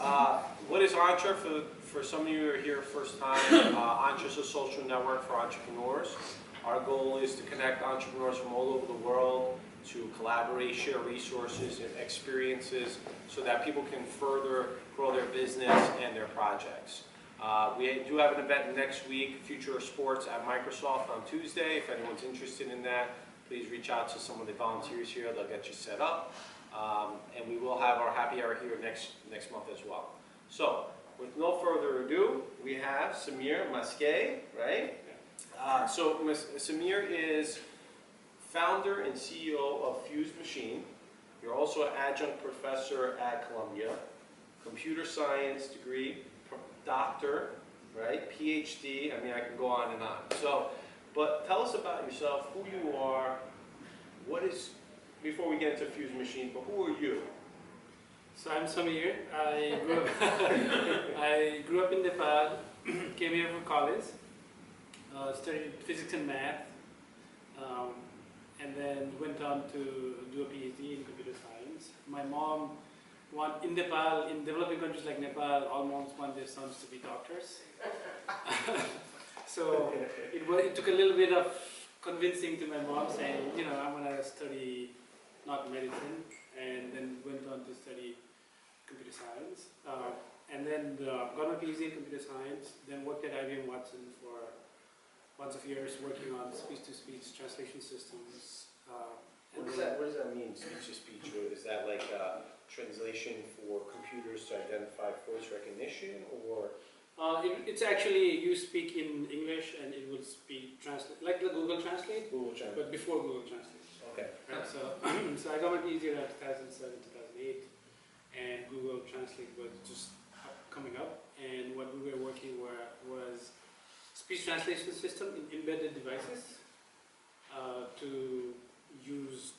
What is Entre? For some of you who are here first time, Entre is a social network for entrepreneurs. Our goal is to connect entrepreneurs from all over the world to collaborate, share resources and experiences so that people can further grow their business and their projects. We do have an event next week, Future of Sports at Microsoft on Tuesday. If anyone's interested in that, please reach out to some of the volunteers here. They'll get you set up. And we will have our happy hour here next month as well. So, with no further ado, we have Samir Maskey, right? So Samir is founder and CEO of Fusemachines. You're also an adjunct professor at Columbia, computer science degree, doctor, right? Ph.D. I mean, I can go on and on. So, but tell us about yourself, who you are, before we get into Fusemachines, but who are you? So I'm Samir. I grew up in Nepal, came here for college, studied physics and math, and then went on to do a Ph.D. in computer science. My mom in Nepal, in developing countries like Nepal, all moms want their sons to be doctors. So it took a little bit of convincing to my mom, saying, you know, I'm going to study not medicine, and then went on to study computer science. And then got my PhD in computer science, then worked at IBM Watson for lots of years, working on speech-to-speech translation systems. What does that mean, speech-to-speech? Is that like translation for computers to identify voice recognition, or? It's actually, you speak in English and it will translate, like the Google Translate, but before Google Translate. Okay. Right, so I got my PhD in 2007, 2008, and Google Translate was just coming up, and what we were working was speech translation system in embedded devices to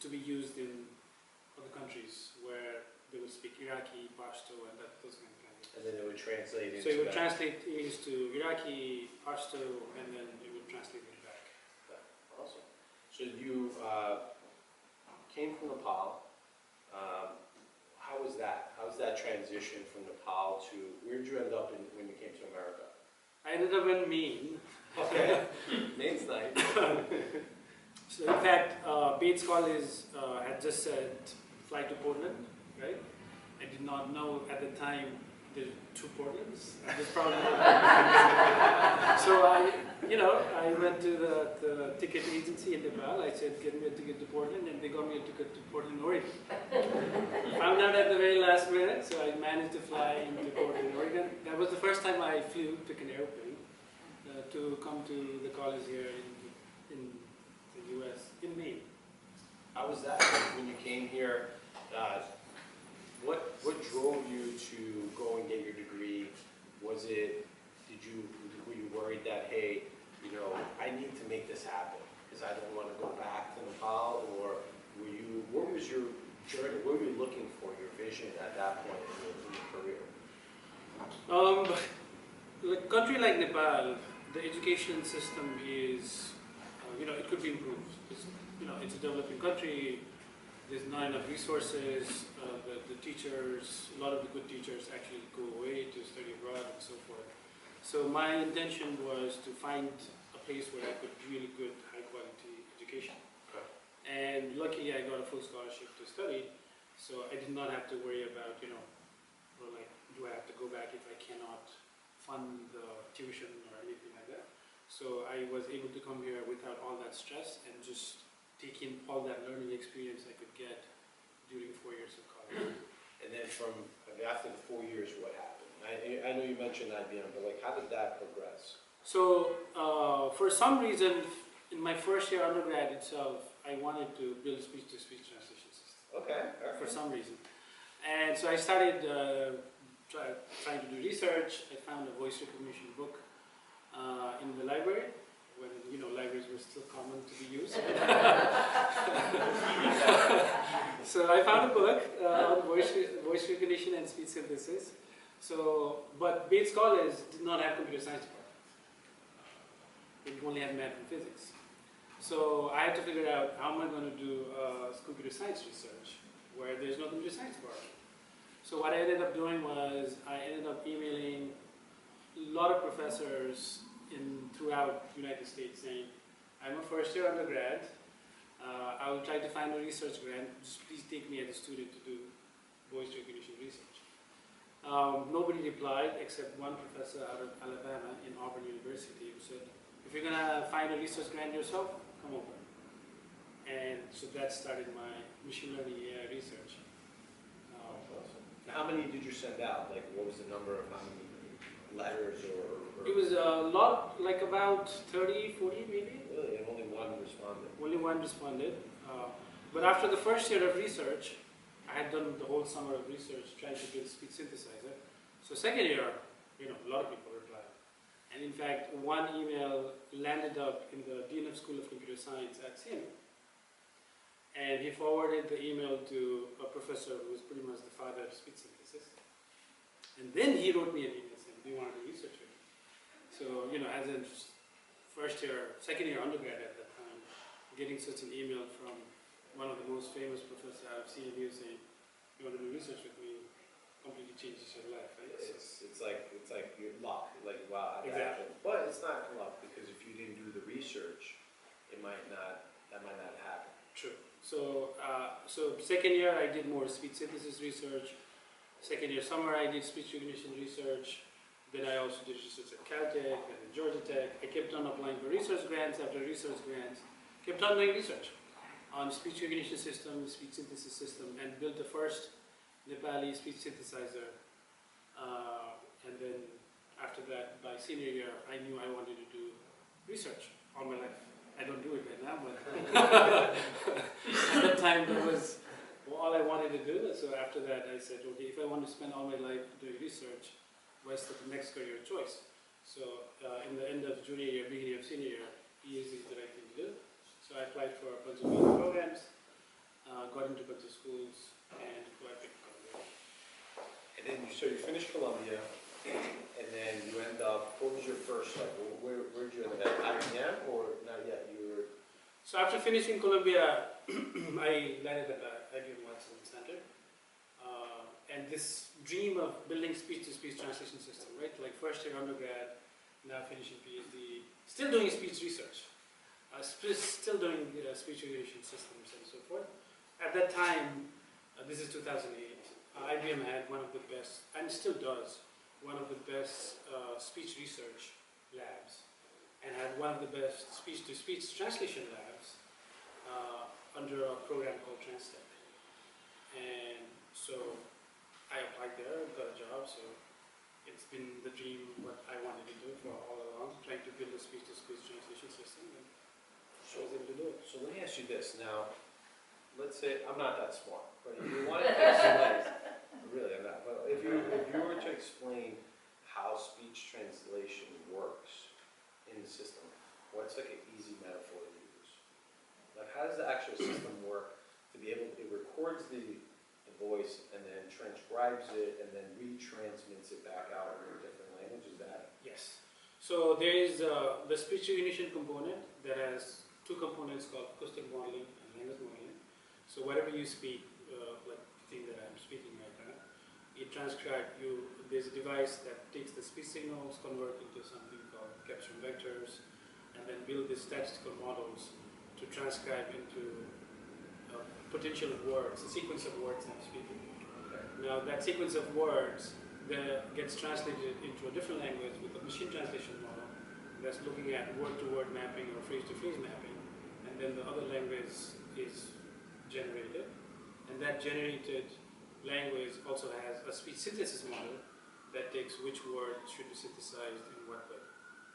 be used in other countries where they would speak Iraqi, Pashto, and those kind of languages. And then it would translate into. So it would translate English to Iraqi, Pashto, and then it would translate it back. Awesome. So you came from Nepal. How was that? How was that transition from Nepal to, where did you end up when you came to America? I ended up in Maine. Okay. Maine's nice. So in fact, Bates College had just said fly to Portland, right? I did not know at the time there's two Portlands. So I went to the ticket agency in Nepal. I said, get me a ticket to Portland, and they got me a ticket to Portland, Oregon. Found out at the very last minute, so I managed to fly into Portland, Oregon. That was the first time I took an airplane to come to the college here in the U.S., in Maine. How was that when you came here? What drove you to go and get your degree? Were you worried that, hey, you know, I need to make this happen because I don't want to go back to Nepal, or what was your journey? What were you looking for, your vision at that point in your career? A country like Nepal, the education system is, it could be improved. It's a developing country. There's not enough resources. The teachers, a lot of the good teachers actually go away to study abroad and so forth. So my intention was to find a place where I could really good, high quality education. Okay. And luckily I got a full scholarship to study, so I did not have to worry about, do I have to go back if I cannot fund the tuition or anything like that. So I was able to come here without all that stress and just take in all that learning experience I could get during 4 years of college. And then after the 4 years, what happened? I know you mentioned IBM, but like, how did that progress? So for some reason, in my first year undergrad itself, I wanted to build speech-to-speech translation system. Okay. For some reason. And so I started trying to do research. I found a voice recognition book in the library, when libraries were still common to be used. So I found a book on voice recognition and speech synthesis. But Bates College did not have computer science department. It only had math and physics. So I had to figure out how am I going to do computer science research where there's no computer science department. So what I ended up doing was I ended up emailing a lot of professors throughout the United States saying, I'm a first-year undergrad. I will try to find a research grant. Just please take me as a student to do voice recognition research. Nobody replied except one professor out of Alabama in Auburn University who said, if you're going to find a research grant yourself, come over. And so that started my machine learning AI research. How many did you send out? Like, what was the number of how many letters or? It was a lot, like about 30, 40 maybe. Really? And only one responded? Only one responded. But after the first year of research, I had done the whole summer of research trying to build speech synthesizer. So second year, a lot of people replied. And in fact, one email landed up in the Dean of School of Computer Science at CMU. And he forwarded the email to a professor who was pretty much the father of speech synthesis. And then he wrote me an email saying, do you want to do research with me? So, as a second year undergrad at that time, getting such an email from one of the most famous professors out of CMU saying, you want to do research with me, completely changes your life, right? It's like your luck, like wow, that Exactly. happened. But it's not luck because if you didn't do the research, that might not happen. True. So, second year I did more speech synthesis research. Second year summer I did speech recognition research. Then I also did research at Caltech and at Georgia Tech. I kept on applying for research grants after research grants. Kept on doing research on speech recognition system, speech synthesis system, and built the first Nepali speech synthesizer. And then after that, by senior year, I knew I wanted to do research all my life. I don't do it right now, but at that time that was all I wanted to do. So after that, I said, okay, if I want to spend all my life doing research, what's the next career choice? So in the end of junior year, beginning of senior year, PhD is the right thing to do. So I applied for a bunch of programs, got into a bunch of schools, and I picked Columbia. And then you finished Columbia, and then you end up. What was your first like? Where'd you end up at IBM or not yet? You were. So after finishing Columbia, I landed at IBM Watson Center. And this dream of building speech-to-speech translation system, right? Like first year undergrad, now finishing PhD, still doing speech research, still doing speech recognition systems and so forth. At that time, this is 2008, IBM had one of the best, and still does, one of the best speech research labs, and had one of the best speech-to-speech translation labs under a program called Transtech. And so I applied there, got a job, so it's been the dream, what I wanted to do for all along, trying to build a speech-to-speech translation system, and so I was able to do it. So let me ask you this now. Let's say I'm not that smart, but if you wanted to explain, really I'm not. But if you were to explain how speech translation works in the system, what's like an easy metaphor to use? Like how does the actual system work to be able? It records the voice and then transcribes it and then retransmits it back out in a different language. Is that? Yes. So there is the speech recognition component that has two components called acoustic modeling and language modeling. So whatever you speak, like the thing that I'm speaking right now, it transcribes you. There's a device that takes the speech signals, convert into something called capture vectors, and then build these statistical models to transcribe into potential words, a sequence of words I'm speaking. Okay. Now that sequence of words that gets translated into a different language with a machine translation model that's looking at word-to-word mapping or phrase-to-phrase mapping, and then the other language is generated, and that generated language also has a speech synthesis model that takes which word should be synthesized in what way.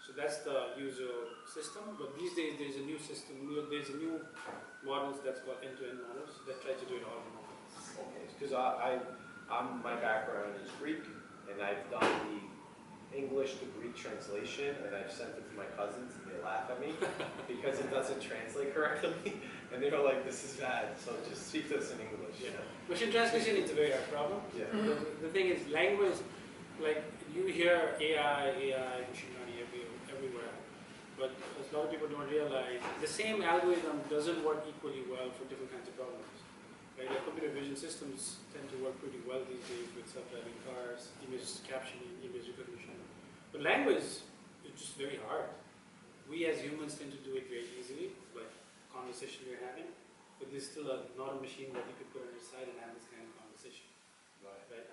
So that's the usual system, but these days there's a new system, there's a new models that's called end-to-end models that try to do it all in one. Okay, because my background is Greek, and I've done the English to Greek translation, and I've sent it to my cousins, and they laugh at me because it doesn't translate correctly, and they're like, "This is bad." So just speak to us in English. Yeah. Machine translation is a very hard problem. Yeah. The thing is, language, like you hear AI, machine learning everywhere, but a lot of people don't realize the same algorithm doesn't work equally well for different kinds of problems. Right? A computer vision systems tend to work pretty well these days with self-driving cars, image captioning, image recognition. But language is just very hard. We as humans tend to do it very easily, like conversation we're having, but there's still not a machine that you could put on your side and have this kind of conversation. Right.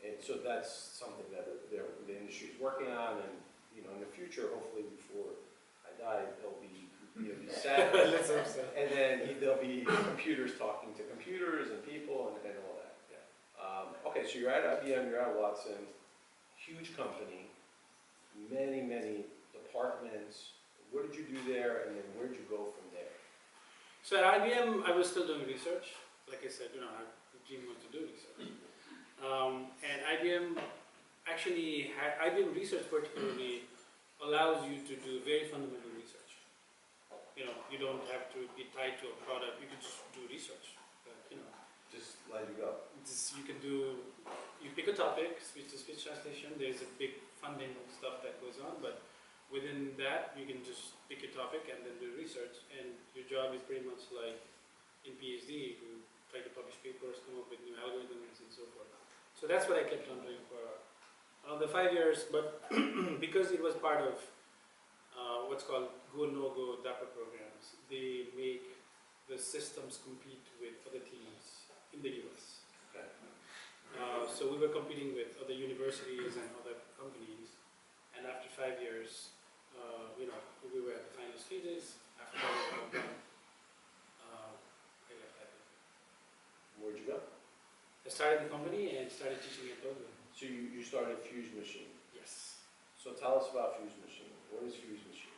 And so that's something that the industry is working on, and in the future, hopefully before I die, there'll be set, Let's hope so. and then there'll be computers talking to computers and people and all that. Yeah. Okay, so you're at IBM, you're at Watson, huge company, many departments. What did you do there, and then where did you go from there? So at IBM, I was still doing research. Like I said, the team wants to do research. And IBM actually, IBM research particularly allows you to do very fundamental research. You don't have to be tied to a product. You can just do research. Just let you go. You pick a topic, speech to speech translation. There's a big funding stuff that goes on, but within that, you can just pick a topic and then do research. And your job is pretty much like in Ph.D. You try to publish papers, come up with new algorithms, and so forth. So that's what I kept on doing for another 5 years. But because it was part of what's called go no-go DAPA programs, they make the systems compete with other teams in the US. Okay. So we were competing with other universities and other companies, and after 5 years, we were at the final stages. After that, I left IBM. Where'd you go? I started the company and started teaching at Berkeley. So you started Fusemachines. Yes. So tell us about Fusemachines. What is Fusemachines?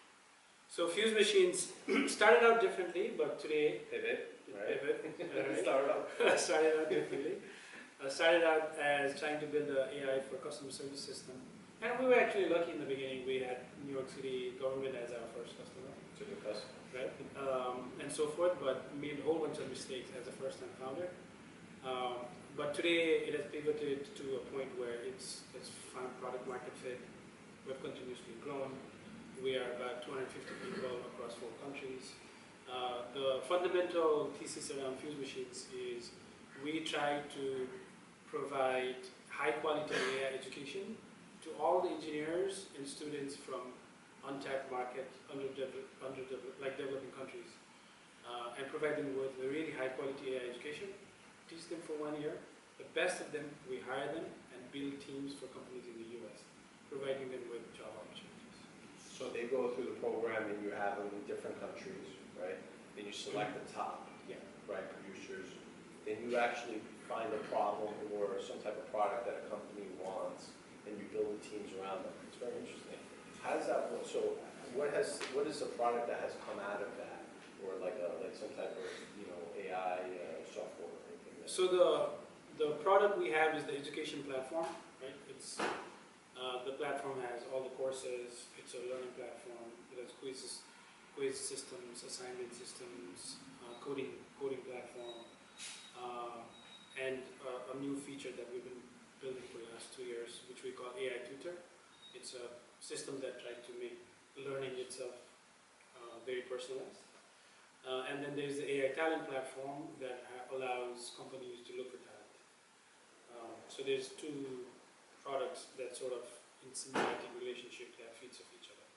So Fusemachines started out differently, but today Pivot, right? Right. Started out. Started out differently. Started out as trying to build an AI for customer service system. And we were actually lucky in the beginning. We had New York City government as our first customer. To the customer. Right? And so forth, but made a whole bunch of mistakes as a first-time founder. But today it has pivoted to a point where it's found product market fit. We've continuously grown. We are about 250 people across 4 countries. The fundamental thesis around Fusemachines is we try to provide high-quality AI education to all the engineers and students from untapped market, developing countries, and provide them with a really high-quality AI education. Teach them for 1 year. The best of them, we hire them and build teams for companies in the US, providing them with job opportunities. So they go through the program and you have them in different countries, right? Then you select the top, right, producers. Then you actually find a problem or some type of product that a company wants, and you build the teams around them. It's very interesting. How does that work? So what is the product that has come out of that, or like some type of AI software or anything? So the product we have is the education platform, right? It's the platform has all the courses. It's a learning platform. It has quiz systems, assignment systems, coding platform, and a new feature that we've been building for the last 2 years, which we call AI Tutor. It's a system that tries to make learning itself very personalized. And then there's the AI Talent platform that allows companies to look for talent. So there's 2 products that sort of in symbiotic relationship that feeds off each other.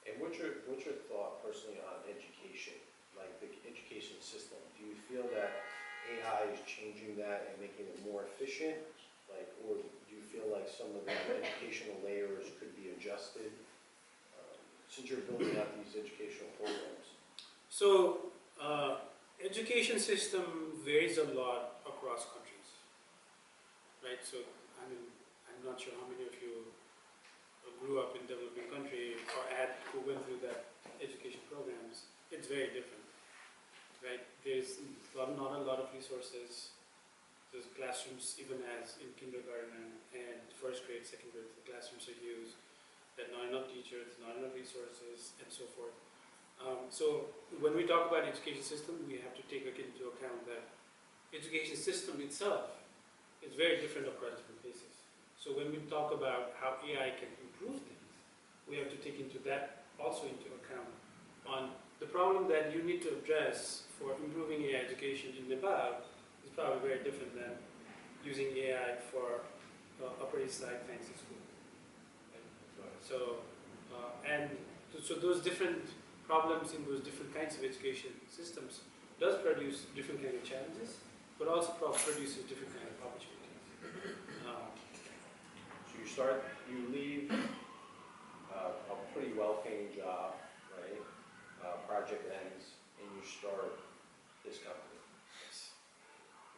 And what's your thought personally on education, like the education system? Do you feel that AI is changing that and making it more efficient, or do you feel like some of the educational layers could be adjusted since you're building out these educational programs? So, education system varies a lot across countries, right? So, I'm not sure how many of you grew up in developing country or who went through that education programs. It's very different, right? There's not a lot of resources. There's classrooms, even as in kindergarten and first grade, second grade, the classrooms are used. There are not enough teachers, not enough resources, and so forth. So when we talk about education system, we have to take into account that education system itself is very different across different places. So when we talk about how AI can improve things, we have to take also into account on the problem that you need to address for improving AI education in Nepal is probably very different than using AI for Upper East Side fancy school. Right? So, so those different problems in those different kinds of education systems does produce different kind of challenges, but also produces different kind of opportunities. So you leave a pretty well-paying job, right? Project ends, and you start this company.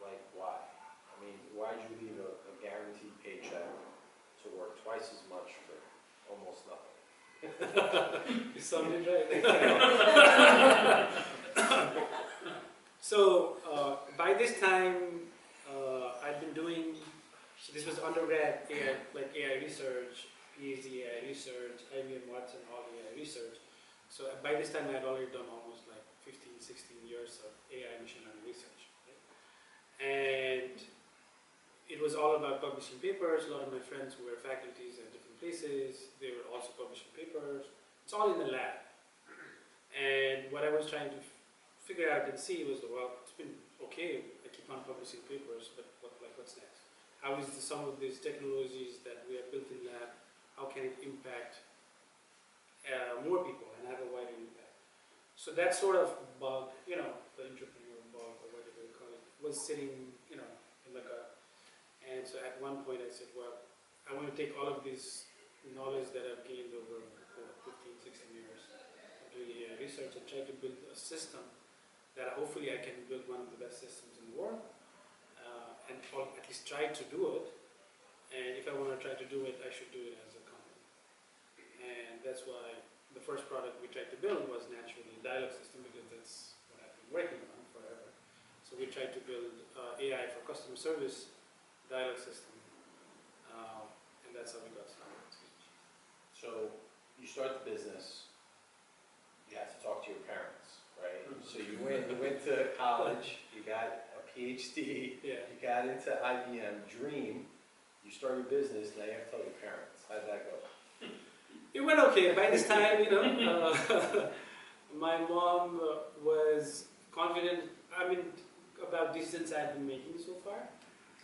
Like, why? I mean, why did you leave a guaranteed paycheck to work twice as much for almost nothing? You sounded right. So by this time, I'd been doing. So this was undergrad AI, like AI research, Ph.D. AI research, IBM Watson, all the AI research. So by this time, I had already done almost like 15, 16 years of AI machine learning research. Right? And it was all about publishing papers. A lot of my friends who were faculties at different places, they were also publishing papers. It's all in the lab. And what I was trying to figure out and see was, well, it's been okay, I keep on publishing papers, but what's next? How is some of these technologies that we have built in lab, how can it impact more people and have a wider impact? So that sort of bug, the entrepreneur bug, or whatever you call it, was sitting, in the gut. And so at one point I said, well, I want to take all of this knowledge that I've gained over 15, 16 years of doing AI research and try to build a system that hopefully I can build one of the best systems in the world, and at least try to do it. And if I want to try to do it, I should do it as a company. And that's why the first product we tried to build was naturally a dialogue system, because that's what I've been working on forever. So we tried to build AI for customer service dialogue system, and that's how we got started. So you start the business, you have to talk to your parents, right? So you went to college, you got a Ph.D, Yeah. you got into IBM, dream, you start your business, now you have to tell your parents. How did that go? It went okay. By this time, my mom was confident, about decisions I've been making so far.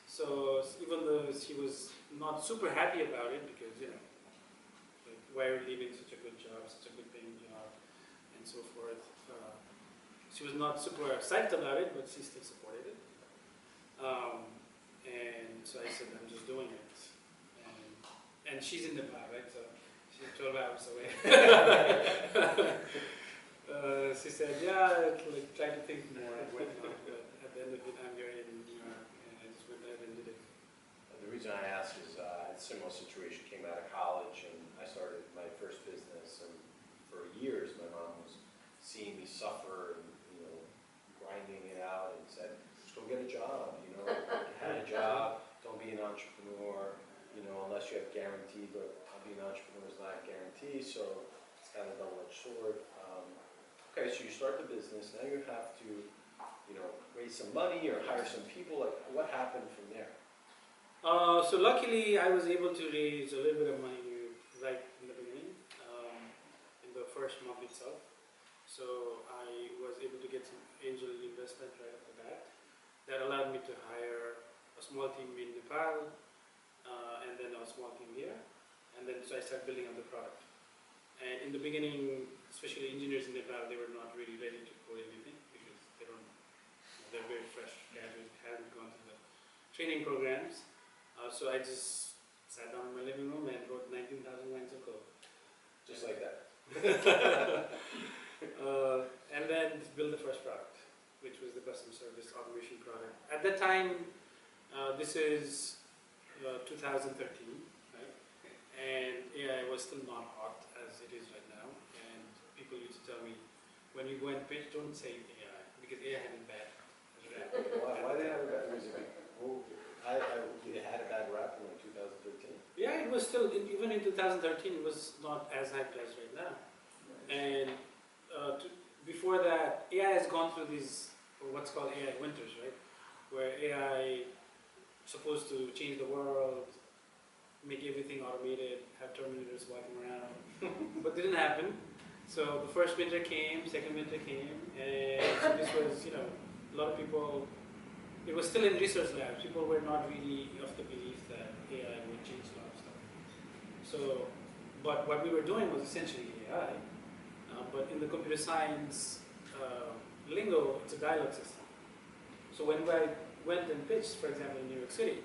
So even though she was not super happy about it, because, like, why are you leaving such a good job, such a good paying job, and so forth. She was not super psyched about it, but she still supported it. And so I said, I'm just doing it. And she's in Nepal, right? So she's 12 hours away. She said, yeah, like, try to think more and whatnot, but at the end of it, I'm here in New York, and I just went ahead and did it. The reason I ask is I had a similar situation, came out of college, and I started my first business, and for years my mom was seeing me suffer and, grinding it out, and said, just go get a job, you had a job, don't be an entrepreneur, unless you have guaranteed, but being an entrepreneur is not a guarantee, so it's kind of a double-edged sword. Okay, so you start the business, now you have to, raise some money or hire some people. Like, what happened from there? So luckily, I was able to raise a little bit of money right in the beginning, in the first month itself. So I was able to get some angel investment right off the bat. That allowed me to hire a small team in Nepal, and then a small team here. And then so I started building up the product. And in the beginning, especially engineers in Nepal, they were not really ready to code anything, because they're very fresh graduates, haven't gone through the training programs. So I just sat down in my living room and wrote 19,000 lines of code. Just like that. And then build the first product, which was the customer service automation product. At that time, this is 2013, right? And AI was still not hot as it is right now. And people used to tell me, when you go and pitch, don't say AI, because AI had a bad rap. Why did it have a bad rap? It had a bad rap in 2013. Yeah, it was still, even in 2013, it was not as hyped as right now. And before that, AI has gone through these, what's called AI winters, right? Where AI is supposed to change the world, make everything automated, have Terminators walking around, but didn't happen. So the first winter came, second winter came, and so this was, a lot of people it was still in research labs. People were not really of the belief that AI would change a lot of stuff. So, but what we were doing was essentially AI, but in the computer science lingo, it's a dialogue system. So when I went and pitched, for example, in New York City,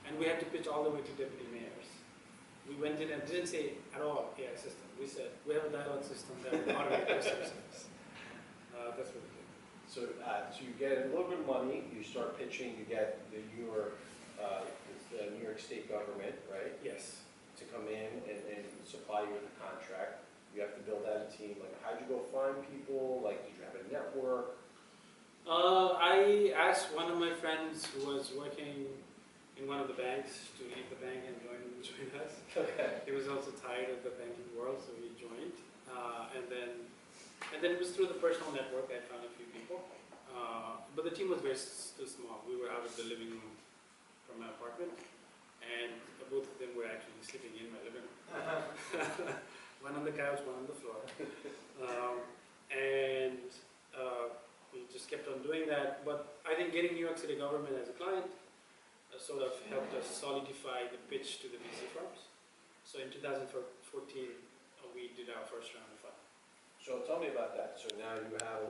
and we had to pitch all the way to deputy mayors, we went in and didn't say at all AI system. We said, we have a dialogue system that will automate customer service. That's what we did. So, so you get a little bit of money, you start pitching, you get the New York State government, right? Yes. To come in and supply you with a contract. You have to build out a team. Like, how'd you go find people? Like, did you have a network? I asked one of my friends who was working in one of the banks to leave the bank and join us. Okay. He was also tired of the banking world, so he joined. And then it was through the personal network I found a few people. But the team was still small. We were out of the living room from my apartment, and both of them were actually sleeping in my living room. One on the couch, one on the floor. We just kept on doing that. But I think getting New York City government as a client sort of helped us solidify the pitch to the VC firms. So in 2014, we did our first round of funding. So tell me about that. So now you have